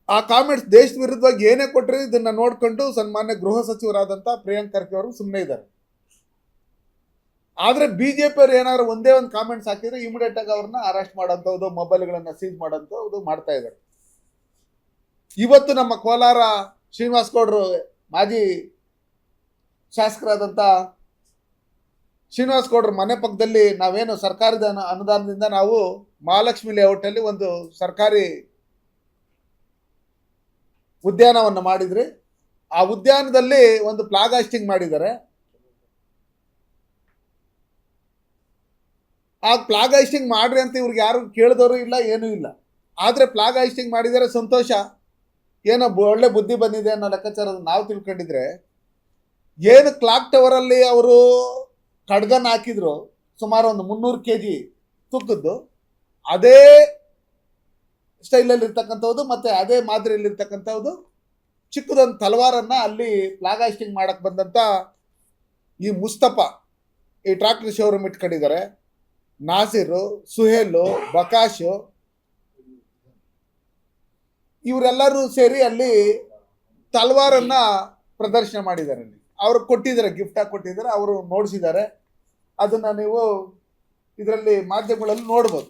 ಆ ಕಾಮೆಂಟ್ಸ್ ದೇಶದ ವಿರುದ್ಧವಾಗಿ ಏನೇ ಕೊಟ್ಟರೆ ಇದನ್ನ ನೋಡ್ಕೊಂಡು ಸನ್ಮಾನ್ಯ ಗೃಹ ಸಚಿವರಾದಂಥ ಪ್ರಿಯಾಂಕ್ ಖರ್ಗೆ ಅವರು ಸುಮ್ಮನೆ ಇದ್ದಾರೆ. ಆದ್ರೆ ಬಿಜೆಪಿ ಅವರು ಏನಾದ್ರು ಒಂದೇ ಒಂದು ಕಾಮೆಂಟ್ಸ್ ಹಾಕಿದ್ರೆ ಇಮಿಡಿಯೇಟ್ ಆಗಿ ಅವ್ರನ್ನ ಅರೆಸ್ಟ್ ಮಾಡೋಂಥದ್ದು, ಮೊಬೈಲ್ಗಳನ್ನ ಸೀಜ್ ಮಾಡೋಂಥದ್ದು ಮಾಡ್ತಾ ಇದ್ದಾರೆ. ಇವತ್ತು ನಮ್ಮ ಕೋಲಾರ ಶ್ರೀನಿವಾಸ್ ಗೌಡರು ಮಾಜಿ ಶಾಸಕರಾದಂಥ ಶ್ರೀನಿವಾಸ್ ಗೌಡರ ಮನೆ ಪಕ್ಕದಲ್ಲಿ ನಾವೇನು ಸರ್ಕಾರದ ಅನುದಾನದಿಂದ ನಾವು ಮಹಾಲಕ್ಷ್ಮಿ ಲೇಔಟ್ ಅಲ್ಲಿ ಒಂದು ಸರ್ಕಾರಿ ಉದ್ಯಾನವನ್ನು ಮಾಡಿದ್ರಿ. ಆ ಉದ್ಯಾನದಲ್ಲಿ ಒಂದು ಫ್ಲಾಗ್ ಹಾಸ್ಟಿಂಗ್ ಮಾಡಿದ್ದಾರೆ. ಆ ಫ್ಲಾಗ್ ಹಾಸ್ಟಿಂಗ್ ಮಾಡ್ರಿ ಅಂತ ಇವ್ರಿಗೆ ಯಾರು ಕೇಳಿದವರು ಇಲ್ಲ, ಏನೂ ಇಲ್ಲ. ಆದ್ರೆ ಫ್ಲಾಗ್ ಹಾಸ್ಟಿಂಗ್ ಮಾಡಿದರೆ ಸಂತೋಷ, ಏನೋ ಒಳ್ಳೆ ಬುದ್ಧಿ ಬಂದಿದೆ ಅನ್ನೋ ಲೆಕ್ಕಾಚಾರ ನಾವು ತಿಳ್ಕೊಂಡಿದ್ರೆ, ಏನು ಕ್ಲಾಕ್ ಟವರ್ ಅಲ್ಲಿ ಅವರು ಖಡ್ಗನ್ ಹಾಕಿದ್ರು ಸುಮಾರು ಒಂದು 300 kg ತೂಕದ್ದು, ಅದೇ ಸ್ಟೈಲಲ್ಲಿ ಇರ್ತಕ್ಕಂಥದ್ದು ಮತ್ತೆ ಅದೇ ಮಾದರಿಯಲ್ಲಿ ಇರ್ತಕ್ಕಂಥದ್ದು ಚಿಕ್ಕದೊಂದು ತಲವಾರನ್ನ ಅಲ್ಲಿ ಫ್ಲಾಗ್ ಹಾಸ್ಟಿಂಗ್ ಮಾಡಕ್ ಬಂದಂತ ಈ ಮುಸ್ತಫಾ ಈ ಟ್ರಾಕ್ಟರ್ ಶೋರೂಮ್ ಇಟ್ಕೊಂಡಿದ್ದಾರೆ. ನಾಸಿರು, ಸುಹೇಲು, ಬಕಾಶು ಇವರೆಲ್ಲರೂ ಸೇರಿ ಅಲ್ಲಿ ತಲವಾರನ್ನ ಪ್ರದರ್ಶನ ಮಾಡಿದ್ದಾರೆ. ಅವರು ಕೊಟ್ಟಿದ್ದಾರೆ, ಗಿಫ್ಟ್ ಆಗಿ ಕೊಟ್ಟಿದ್ದಾರೆ, ಅವರು ನೋಡಿಸಿದ್ದಾರೆ. ಅದನ್ನ ನೀವು ಇದರಲ್ಲಿ ಮಾಧ್ಯಮಗಳಲ್ಲಿ ನೋಡ್ಬೋದು.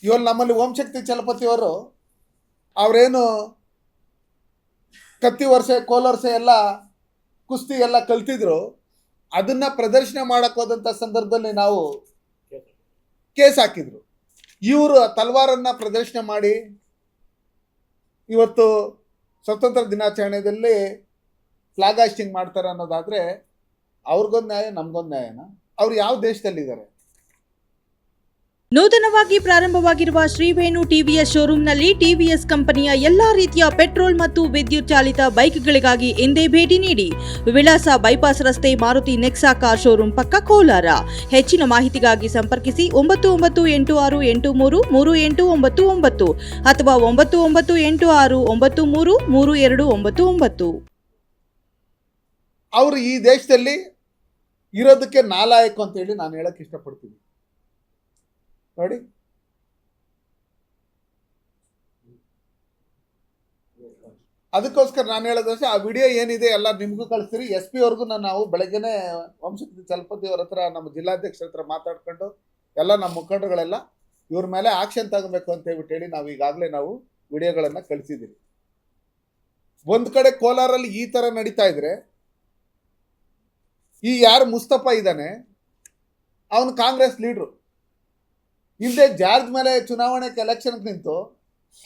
ಇವಾಗ ನಮ್ಮಲ್ಲಿ ಓಂಶಕ್ತಿ ಚಲಪತಿ ಅವರು ಅವರೇನು ಕತ್ತಿ ವರ್ಷೆ, ಕೋಲರ್ಸೆ ಎಲ್ಲ ಕುಸ್ತಿ ಎಲ್ಲ ಕಲ್ತಿದ್ರು, ಅದನ್ನ ಪ್ರದರ್ಶನ ಮಾಡಕ್ ಹೋದಂತ ಸಂದರ್ಭದಲ್ಲಿ ನಾವು ಕೇಸ್ ಹಾಕಿದ್ರು. ಇವರು ತಲವಾರನ್ನ ಪ್ರದರ್ಶನ ಮಾಡಿ ಇವತ್ತು ಸ್ವತಂತ್ರ ದಿನಾಚರಣೆಯಲ್ಲಿ ಫ್ಲಾಗ್ ಹಾಸ್ಟಿಂಗ್ ಮಾಡ್ತಾರೆ ಅನ್ನೋದಾದ್ರೆ ಅವ್ರಿಗೊಂದು ನ್ಯಾಯ, ನಮ್ಗೊಂದು ನ್ಯಾಯನ? ಅವ್ರು ಯಾವ ದೇಶದಲ್ಲಿದ್ದಾರೆ? ನೂತನವಾಗಿ ಪ್ರಾರಂಭವಾಗಿರುವ ಶ್ರೀವೇಣು ಟಿವಿಎಸ್ ಶೋರೂಮ್ನಲ್ಲಿ ಟಿವಿಎಸ್ ಕಂಪನಿಯ ಎಲ್ಲಾ ರೀತಿಯ ಪೆಟ್ರೋಲ್ ಮತ್ತು ವಿದ್ಯುತ್ ಚಾಲಿತ ಬೈಕ್ಗಳಿಗಾಗಿ ಎಂದೇ ಭೇಟಿ ನೀಡಿ. ವಿಳಾಸ ಬೈಪಾಸ್ ರಸ್ತೆ, ಮಾರುತಿ ನೆಕ್ಸಾ ಕಾರ್ ಶೋರೂಮ್ ಪಕ್ಕ, ಕೋಲಾರ. ಹೆಚ್ಚಿನ ಮಾಹಿತಿಗಾಗಿ ಸಂಪರ್ಕಿಸಿ 9986833899 ಅಥವಾ 9986933299. ಅವರು ಈ ದೇಶದಲ್ಲಿ ಇರೋದಕ್ಕೆ ನಾಲಾಯಕ ಅಂತ ಹೇಳಿ ನಾನು ಹೇಳಕ್ ಇಷ್ಟಪಡ್ತೀನಿ. ನೋಡಿ, ಅದಕ್ಕೋಸ್ಕರ ನಾನು ಹೇಳೋದಷ್ಟೇ, ಆ ವಿಡಿಯೋ ಏನಿದೆ ಎಲ್ಲ ನಿಮಗೂ ಕಳಿಸ್ತೀರಿ. SP ಅವ್ರಿಗೂ ನಾವು ಬೆಳಗ್ಗೆನೆ ವಂಶಕ್ತಿ ಚಲಪತಿ ಅವ್ರ ಹತ್ರ, ನಮ್ಮ ಜಿಲ್ಲಾಧ್ಯಕ್ಷರ ಹತ್ರ ಮಾತಾಡ್ಕೊಂಡು ಎಲ್ಲ ನಮ್ಮ ಮುಖಂಡರುಗಳೆಲ್ಲ ಇವ್ರ ಮೇಲೆ ಆಕ್ಷನ್ ತಗೋಬೇಕು ಅಂತ ಹೇಳಿ ನಾವು ಈಗಾಗಲೇ ನಾವು ವಿಡಿಯೋಗಳನ್ನ ಕಳಿಸಿದ್ದೀವಿ. ಒಂದ್ ಕಡೆ ಕೋಲಾರಲ್ಲಿ ಈ ತರ ನಡೀತಾ ಇದ್ರೆ, ಈ ಯಾರು ಮುಸ್ತಫಾ ಇದ್ದಾನೆ ಅವನು ಕಾಂಗ್ರೆಸ್ ಲೀಡ್ರು. ಹಿಂದೆ ಜಾರ್ಜ್ ಮೇಲೆ ಚುನಾವಣೆಗೆ ಎಲೆಕ್ಷನ್ ನಿಂತು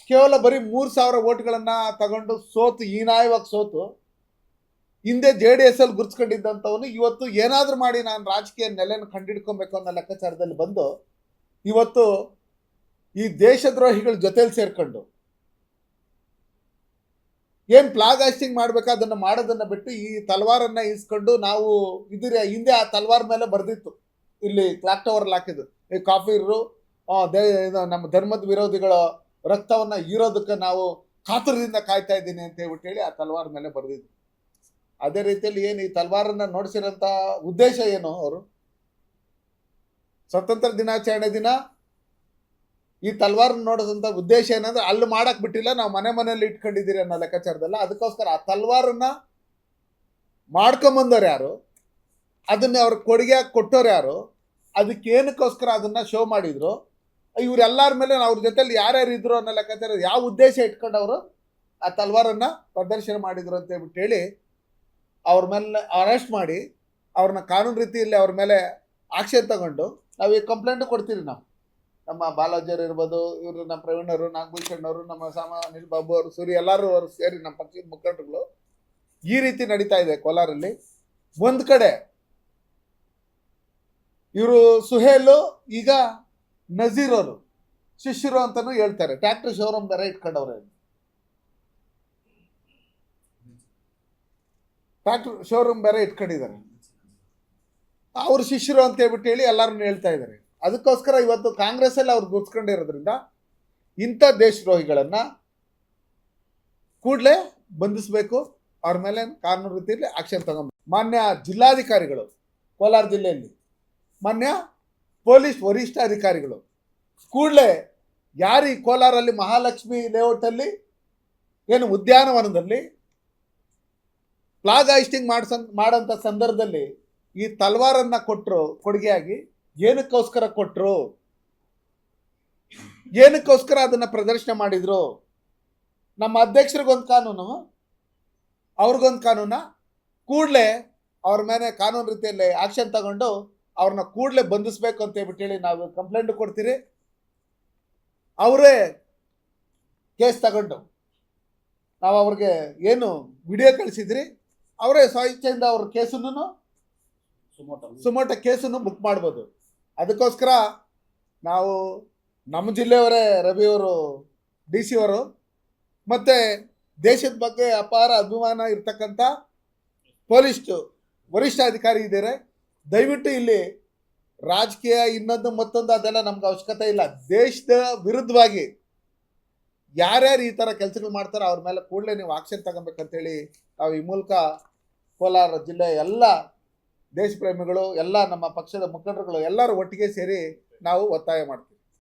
ಕೇವಲ ಬರೀ 3,000 ಓಟ್ಗಳನ್ನ ತಗೊಂಡು ಸೋತು, ಹೀನಾಯವಾಗಿ ಸೋತು, ಹಿಂದೆ JDS ಅಲ್ಲಿ ಗುರ್ಸ್ಕೊಂಡಿದ್ದಂಥವನು ಇವತ್ತು ಏನಾದ್ರೂ ಮಾಡಿ ನಾನು ರಾಜಕೀಯ ನೆಲೆನ ಕಂಡಿಡ್ಕೊಬೇಕು ಅನ್ನೋ ಲೆಕ್ಕಾಚಾರದಲ್ಲಿ ಬಂದು ಇವತ್ತು ಈ ದೇಶದ್ರೋಹಿಗಳ ಜೊತೆಲಿ ಸೇರ್ಕೊಂಡು ಏನ್ ಫ್ಲಾಗ್ ಹಾಸ್ಟಿಂಗ್ ಮಾಡ್ಬೇಕು ಅದನ್ನ ಮಾಡೋದನ್ನ ಬಿಟ್ಟು ಈ ತಲವಾರನ್ನ ಇಸ್ಕೊಂಡು ನಾವು ಇದ್ರೆ, ಹಿಂದೆ ಆ ತಲವಾರ್ ಮೇಲೆ ಬರ್ದಿತ್ತು ಇಲ್ಲಿ ಕ್ಲಾಕ್ ಟವರ್ ಹಾಕಿದ್ದು, ಈ ಕಾಫಿರು ನಮ್ಮ ಧರ್ಮದ ವಿರೋಧಿಗಳ ರಕ್ತವನ್ನ ಹೀರೋದಕ್ಕೆ ನಾವು ಕಾತುರದಿಂದ ಕಾಯ್ತಾ ಇದ್ದೀನಿ ಅಂತ ಹೇಳಿ ಆ ತಲವಾರ್ ಮೇಲೆ ಬರ್ದಿದ್ರು. ಅದೇ ರೀತಿಯಲ್ಲಿ ಏನು ಈ ತಲವಾರನ್ನ ನೋಡಿಸಿರೋಂಥ ಉದ್ದೇಶ ಏನು? ಅವರು ಸ್ವತಂತ್ರ ದಿನಾಚರಣೆ ದಿನ ಈ ತಲವಾರನ್ನ ನೋಡೋದಂತ ಉದ್ದೇಶ ಏನಂದ್ರೆ ಅಲ್ಲಿ ಮಾಡಕ್ ಬಿಟ್ಟಿಲ್ಲ, ನಾವು ಮನೆಯಲ್ಲಿ ಇಟ್ಕೊಂಡಿದ್ದೀರಿ ಅನ್ನೋ ಲೆಕ್ಕಾಚಾರದಲ್ಲ. ಅದಕ್ಕೋಸ್ಕರ ಆ ತಲವಾರನ್ನ ಮಾಡ್ಕೊಂಬಂದವ್ರು ಯಾರು, ಅದನ್ನ ಅವ್ರ ಕೊಡುಗೆ ಕೊಟ್ಟವ್ರು ಯಾರು, ಅದಕ್ಕೆ ಏನಕ್ಕೋಸ್ಕರ ಅದನ್ನ ಶೋ ಮಾಡಿದ್ರು, ಇವರೆಲ್ಲರ ಮೇಲೆ ಅವ್ರ ಜೊತೆಲಿ ಯಾರ್ಯಾರು ಇದ್ರು ಅನ್ನೋ ಲೆಕ್ಕಾಚಾರ, ಯಾವ ಉದ್ದೇಶ ಇಟ್ಕೊಂಡು ಅವರು ಆ ತಲವಾರನ್ನ ಪ್ರದರ್ಶನ ಮಾಡಿದ್ರು ಅಂತ ಹೇಳಿ ಅವ್ರ ಮೇಲೆ ಅರೆಸ್ಟ್ ಮಾಡಿ ಅವ್ರನ್ನ ಕಾನೂನು ರೀತಿಯಲ್ಲಿ ಅವ್ರ ಮೇಲೆ ಆಕ್ಷನ್ ತಗೊಂಡು ನಾವು ಈ ಕಂಪ್ಲೇಂಟ್ ಕೊಡ್ತೀವಿ. ನಾವು ನಮ್ಮ ಬಾಲಾಜಿಯವರು ಇರ್ಬೋದು, ಇವರು ನಮ್ಮ ಪ್ರವೀಣರು, ನಾಗಭೂಷಣ್ಣವರು, ನಮ್ಮ ಅನಿಲ್ ಬಾಬು ಅವರು, ಸೂರ್ಯ, ಎಲ್ಲರೂ ಅವರು ಸೇರಿ ನಮ್ಮ ಪಕ್ಷದ ಮುಖಂಡರುಗಳು ಈ ರೀತಿ ನಡೀತಾ ಇದೆ ಕೋಲಾರಲ್ಲಿ. ಒಂದ್ ಕಡೆ ಇವರು ಸುಹೇಲು, ಈಗ ನಜೀರ್ ಅವರು ಶಿಷ್ಯರು ಅಂತಾನು ಹೇಳ್ತಾರೆ. ಟ್ರ್ಯಾಕ್ಟರ್ ಶೋರೂಮ್ ಬೇರೆ ಇಟ್ಕೊಂಡವ್ರೆ, ಟ್ರ್ಯಾಕ್ಟರ್ ಶೋರೂಮ್ ಬೇರೆ ಇಟ್ಕೊಂಡಿದ್ದಾರೆ. ಅವ್ರ ಶಿಷ್ಯರು ಅಂತ ಹೇಳಿ ಎಲ್ಲಾರನ್ನು ಹೇಳ್ತಾ ಇದ್ದಾರೆ. ಅದಕ್ಕೋಸ್ಕರ ಇವತ್ತು ಕಾಂಗ್ರೆಸ್ ಅಲ್ಲಿ ಅವ್ರು ಗುರ್ಸ್ಕೊಂಡಿರೋದ್ರಿಂದ ಇಂಥ ದೇಶದ್ರೋಹಿಗಳನ್ನ ಕೂಡಲೇ ಬಂಧಿಸಬೇಕು, ಅವ್ರ ಮೇಲೆ ಕಾನೂನು ರೀತಿಯಲ್ಲಿ ಆಕ್ಷನ್ ತಗೊಂಡು. ಮಾನ್ಯ ಜಿಲ್ಲಾಧಿಕಾರಿಗಳು ಕೋಲಾರ ಜಿಲ್ಲೆಯಲ್ಲಿ, ಮಾನ್ಯ ಪೊಲೀಸ್ ವರಿಷ್ಠಾಧಿಕಾರಿಗಳು ಕೂಡಲೇ ಯಾರು ಈ ಕೋಲಾರಲ್ಲಿ ಮಹಾಲಕ್ಷ್ಮಿ ಲೇಔಟ್ ಅಲ್ಲಿ ಏನು ಉದ್ಯಾನವನದಲ್ಲಿ ಫ್ಲಾಗ್ ಹಾಯಿಸ್ಟಿಂಗ್ ಮಾಡೋಂಥ ಸಂದರ್ಭದಲ್ಲಿ ಈ ತಲ್ವಾರನ್ನ ಕೊಟ್ಟರು ಕೊಡುಗೆಯಾಗಿ. ಏನಕ್ಕೋಸ್ಕರ ಕೊಟ್ಟರು, ಏನಕ್ಕೋಸ್ಕರ ಅದನ್ನ ಪ್ರದರ್ಶನ ಮಾಡಿದ್ರು? ನಮ್ಮ ಅಧ್ಯಕ್ಷರಿಗೊಂದು ಕಾನೂನು, ಅವ್ರಿಗೊಂದು ಕಾನೂನ. ಕೂಡಲೇ ಅವ್ರ ಮೇಲೆ ಕಾನೂನು ರೀತಿಯಲ್ಲಿ ಆಕ್ಷನ್ ತಗೊಂಡು ಅವ್ರನ್ನ ಕೂಡಲೇ ಬಂಧಿಸ್ಬೇಕು ಅಂತ ಹೇಳ್ಬಿಟ್ಟು ನಾವು ಕಂಪ್ಲೇಂಟ್ ಕೊಡ್ತೀರಿ. ಅವರೇ ಕೇಸ್ ತಗೊಂಡು ನಾವು ಅವ್ರಿಗೆ ಏನು ವಿಡಿಯೋ ಕಳಿಸಿದ್ರಿ, ಅವರೇ ಸ್ವಇಚ್ಛೆಯಿಂದ ಅವ್ರ ಕೇಸನ್ನು ಸುಮೋಟ ಕೇಸನ್ನು ಬುಕ್ ಮಾಡ್ಬೋದು. ಅದಕ್ಕೋಸ್ಕರ ನಾವು ನಮ್ಮ ಜಿಲ್ಲೆಯವರೇ ರವಿಯವರು DC ಅವರು ಮತ್ತು ದೇಶದ ಬಗ್ಗೆ ಅಪಾರ ಅಭಿಮಾನ ಇರ್ತಕ್ಕಂಥ ಪೊಲೀಸ್ ವರಿಷ್ಠಾಧಿಕಾರಿ ಇದ್ದಾರೆ. ದಯವಿಟ್ಟು ಇಲ್ಲಿ ರಾಜಕೀಯ ಇನ್ನೊಂದು ಮತ್ತೊಂದು ಅದೆಲ್ಲ ನಮ್ಗೆ ಅವಶ್ಯಕತೆ ಇಲ್ಲ. ದೇಶದ ವಿರುದ್ಧವಾಗಿ ಯಾರ್ಯಾರು ಈ ಥರ ಕೆಲಸಗಳು ಮಾಡ್ತಾರೋ ಅವ್ರ ಮೇಲೆ ಕೂಡಲೇ ನೀವು ಆಕ್ಷನ್ ತಗೊಬೇಕಂತೇಳಿ ನಾವು ಈ ಮೂಲಕ ಕೋಲಾರ ಜಿಲ್ಲೆಯ ಎಲ್ಲ ದೇಶ ಪ್ರೇಮಿಗಳು, ಎಲ್ಲ ನಮ್ಮ ಪಕ್ಷದ ಮುಖಂಡರುಗಳು ಎಲ್ಲರೂ ಒಟ್ಟಿಗೆ ಸೇರಿ ನಾವು ಒತ್ತಾಯ ಮಾಡ್ತೀವಿ.